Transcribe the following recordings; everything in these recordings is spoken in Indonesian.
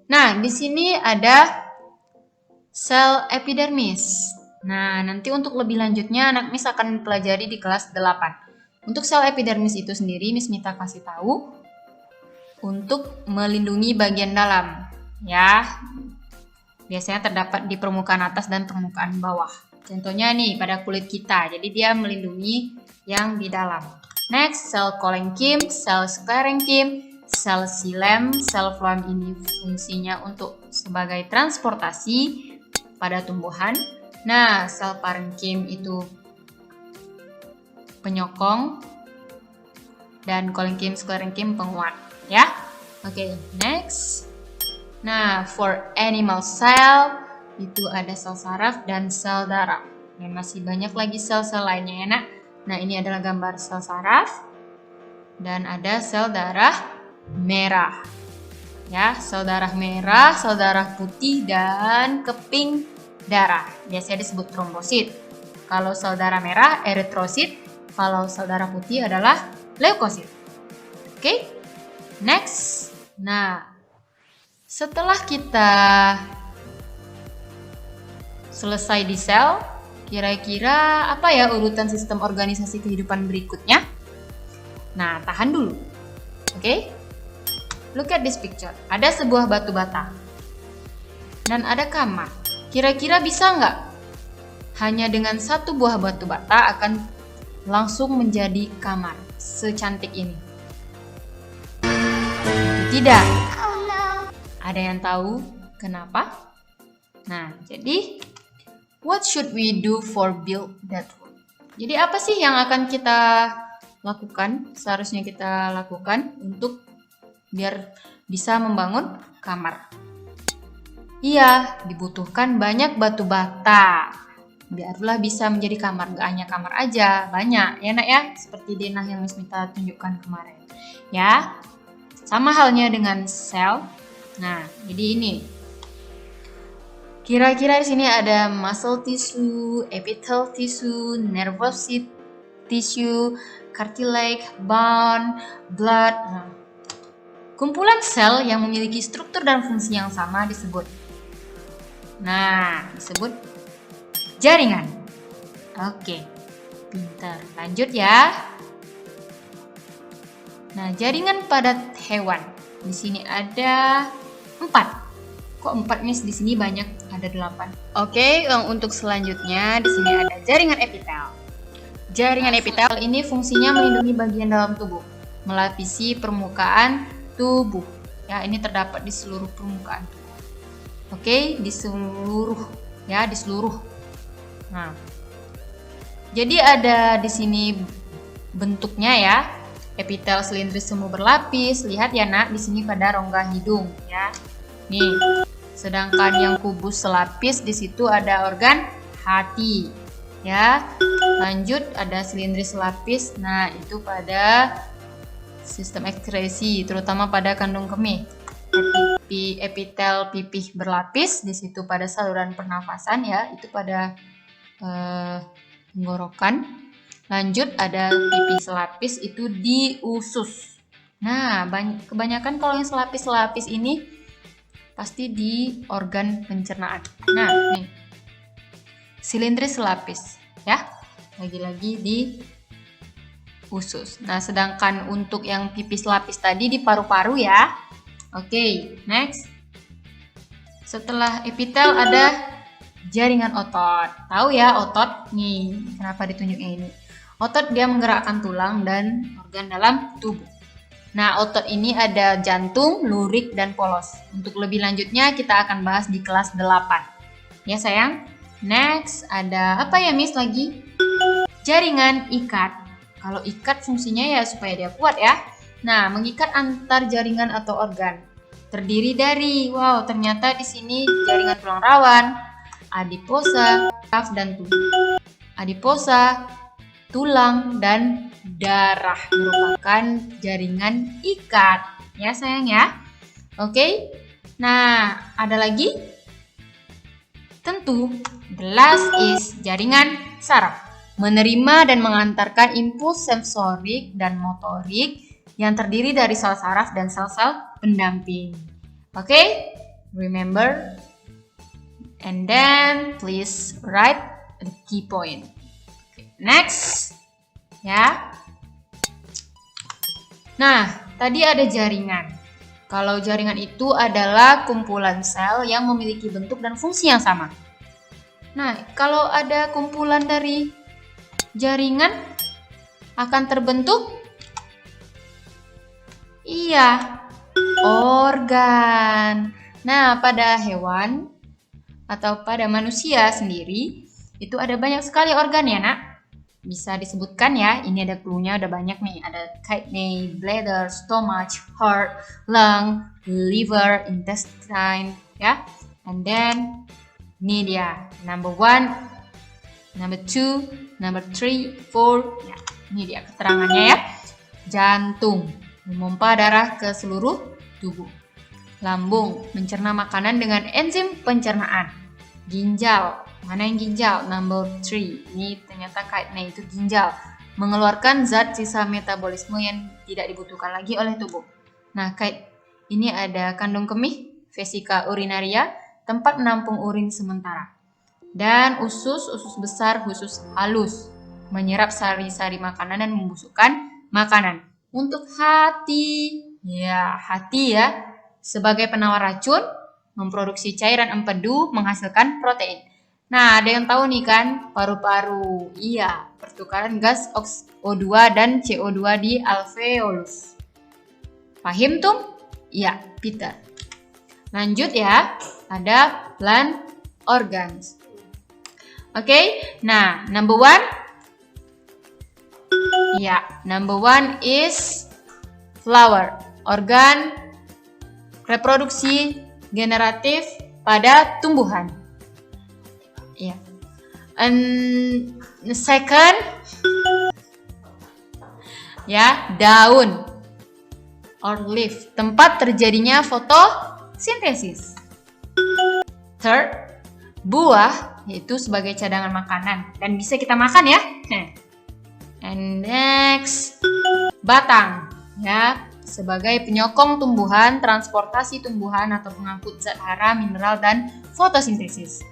Nah, di sini ada sel epidermis. Nah, nanti untuk lebih lanjutnya anak Miss akan pelajari di kelas 8. Untuk sel epidermis itu sendiri Miss Mita kasih tahu untuk melindungi bagian dalam, ya. Biasanya terdapat di permukaan atas dan permukaan bawah. Contohnya nih pada kulit kita, jadi dia melindungi yang di dalam. Next, sel kolenkim, sel sklerenkim, sel xilem. Sel floem ini fungsinya untuk sebagai transportasi pada tumbuhan. Nah, sel parenkim itu penyokong dan kolenkim, sklerenkim penguat, ya. Oke, next. Nah, for animal cell itu ada sel saraf dan sel darah. Dan masih banyak lagi sel-sel lainnya ya, Nak. Nah, ini adalah gambar sel saraf dan ada sel darah merah. Ya, sel darah merah, sel darah putih dan keping darah. Biasanya disebut trombosit. Kalau sel darah merah eritrosit, kalau sel darah putih adalah leukosit. Oke? Next. Nah, setelah kita selesai di sel, kira-kira apa ya urutan sistem organisasi kehidupan berikutnya? Nah, tahan dulu. Oke? Look at this picture. Ada sebuah batu bata. Dan ada kamar. Kira-kira bisa nggak? Hanya dengan satu buah batu bata akan langsung menjadi kamar secantik ini. Tidak. Ada yang tahu kenapa? Nah, jadi what should we do for build that room? Jadi apa sih yang akan kita lakukan? Seharusnya kita lakukan untuk biar bisa membangun kamar. Iya, dibutuhkan banyak batu bata. Biarlah bisa menjadi kamar, gak hanya kamar aja, banyak ya Nak ya, seperti denah yang Miss Mita tunjukkan kemarin. Ya, sama halnya dengan sel. Nah, jadi ini. Kira-kira di sini ada muscle tissue, epithelial tissue, nervous tissue, cartilage, bone, blood. Nah, kumpulan sel yang memiliki struktur dan fungsi yang sama disebut jaringan. Oke, pintar. Lanjut ya. Nah, jaringan pada hewan. Di sini ada 4. Kok 4 Miss? Di sini banyak, ada 8. Oke, untuk selanjutnya di sini ada jaringan epitel. Jaringan epitel ini fungsinya melindungi bagian dalam tubuh, melapisi permukaan tubuh. Ya, ini terdapat di seluruh permukaan tubuh. Oke, di seluruh. Nah, jadi ada di sini bentuknya ya. Epitel silindris semu berlapis. Lihat ya Nak, di sini pada rongga hidung ya. Nih. Sedangkan yang kubus selapis di situ ada organ hati. Ya. Lanjut ada silindris selapis. Nah, itu pada sistem ekskresi, terutama pada kandung kemih. Epitel pipih berlapis di situ pada saluran pernafasan ya, itu pada tenggorokan. Lanjut ada pipih selapis itu di usus. Nah, kebanyakan kalau yang selapis-selapis ini pasti di organ pencernaan. Nah, nih. Silindris selapis ya. Lagi-lagi di usus. Nah, sedangkan untuk yang pipih selapis tadi di paru-paru ya. Oke, next. Setelah epitel ada jaringan otot. Tahu ya otot? Nih, kenapa ditunjuknya ini? Otot dia menggerakkan tulang dan organ dalam tubuh. Nah, otot ini ada jantung, lurik, dan polos. Untuk lebih lanjutnya kita akan bahas di kelas 8. Ya sayang? Next, ada apa ya Miss lagi? Jaringan ikat. Kalau ikat fungsinya ya supaya dia kuat ya. Nah, mengikat antar jaringan atau organ. Terdiri dari, ternyata di sini jaringan tulang rawan, adiposa, dan tubuh. Adiposa, tulang, dan darah merupakan jaringan ikat. Ya sayang ya. Oke. Nah, ada lagi? Tentu, the last is jaringan saraf. Menerima dan mengantarkan impuls sensorik dan motorik yang terdiri dari sel saraf dan sel-sel pendamping. Oke? Remember, and then please write the key point. Next, ya. Nah, tadi ada jaringan. Kalau jaringan itu adalah kumpulan sel yang memiliki bentuk dan fungsi yang sama. Nah, kalau ada kumpulan dari jaringan akan terbentuk, iya, organ. Nah, pada hewan atau pada manusia sendiri itu ada banyak sekali organ ya, Nak. Bisa disebutkan ya, ini ada clue-nya, ada banyak nih. Ada kidney, bladder, stomach, heart, lung, liver, intestine, ya. And then ini dia, number 1, number 2, number 3, 4. Ya, ini dia keterangannya ya. Jantung, memompa darah ke seluruh tubuh. Lambung, mencerna makanan dengan enzim pencernaan. Ginjal, mana yang ginjal? Number 3. Ini ternyata kidney itu ginjal. Mengeluarkan zat sisa metabolisme yang tidak dibutuhkan lagi oleh tubuh. Nah, ini ada kandung kemih, vesika urinaria, tempat menampung urin sementara. Dan usus besar, usus halus, menyerap sari-sari makanan dan membusukkan makanan. Untuk hati, ya, sebagai penawar racun, memproduksi cairan empedu, menghasilkan protein. Nah, ada yang tahu nih kan, paru-paru. Iya, pertukaran gas O2 dan CO2 di alveolus. Paham tuh? Iya, Peter. Lanjut ya, ada plant organs. Oke, nah, number 1. Ya, number 1 is flower, organ reproduksi generatif pada tumbuhan. Ya. And second, ya, daun or leaf, tempat terjadinya fotosintesis. Third, buah, yaitu sebagai cadangan makanan dan bisa kita makan ya. And next, batang, ya, sebagai penyokong tumbuhan, transportasi tumbuhan atau pengangkut zat hara, mineral, dan fotosintesis.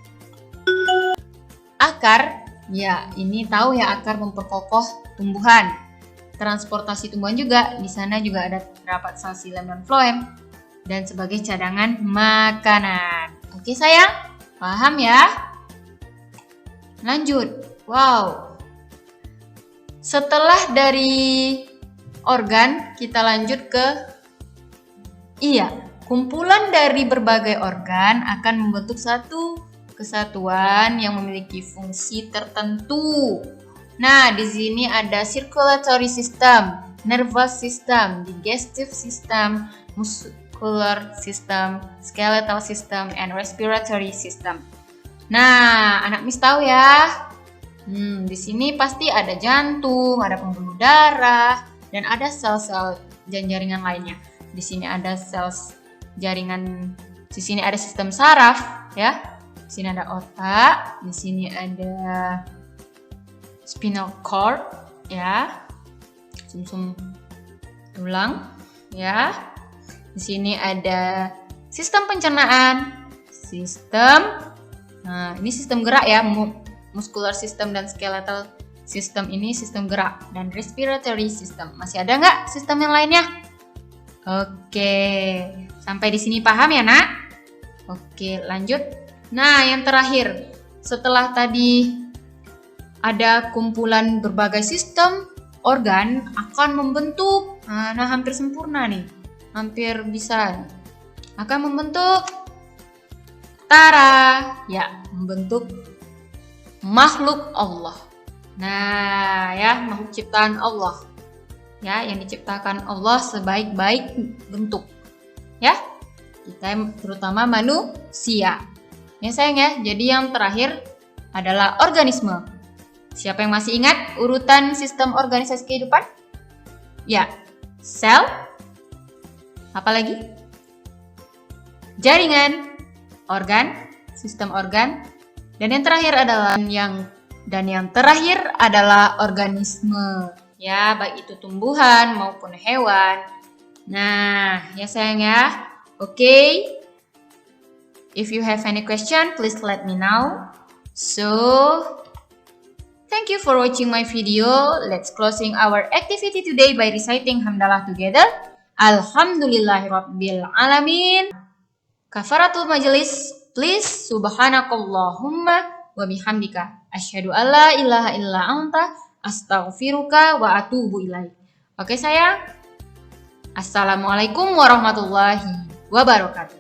Akar, ya, ini tahu ya, akar memperkokoh tumbuhan. Transportasi tumbuhan juga, di sana juga ada terdapat sel xilem dan floem, dan sebagai cadangan makanan. Oke sayang, paham ya? Lanjut, wow. Setelah dari organ, kita lanjut ke kumpulan dari berbagai organ akan membentuk satu kesatuan yang memiliki fungsi tertentu. Nah, di sini ada circulatory system, nervous system, digestive system, muscular system, skeletal system, and respiratory system. Nah, anak Miss tahu ya. Di sini pasti ada jantung, ada pembuluh darah, dan ada sel-sel dan jaringan lainnya. Di sini ada sel jaringan, di sini ada sistem saraf, ya. Di sini ada otak, di sini ada spinal cord, ya, sumsum tulang, ya. Di sini ada sistem pencernaan, ini sistem gerak ya, muscular system dan skeletal system ini sistem gerak, dan respiratory system. Masih ada nggak sistem yang lainnya? Oke, sampai di sini paham ya nak? Oke, lanjut. Nah, yang terakhir, setelah tadi ada kumpulan berbagai sistem organ akan membentuk, nah hampir sempurna nih, hampir bisa, akan membentuk membentuk makhluk Allah. Nah, ya, makhluk ciptaan Allah. Ya, yang diciptakan Allah sebaik-baik bentuk. Ya. Kita terutama manusia. Ya, sayang ya. Jadi yang terakhir adalah organisme. Siapa yang masih ingat urutan sistem organisasi kehidupan? Ya. Sel. Apalagi? Jaringan, organ, sistem organ, dan yang terakhir adalah organisme, ya, baik itu tumbuhan maupun hewan. Nah, ya sayang ya. Oke. If you have any question, please let me know. So, thank you for watching my video. Let's closing our activity today by reciting hamdalah together. Alhamdulillahirabbil alamin. Kafaratul majelis, please subhanakallahumma wa bihamdika asyhadu alla ilaha illa anta astaghfiruka wa atubu ilaik. Oke sayang. Assalamualaikum warahmatullahi wabarakatuh.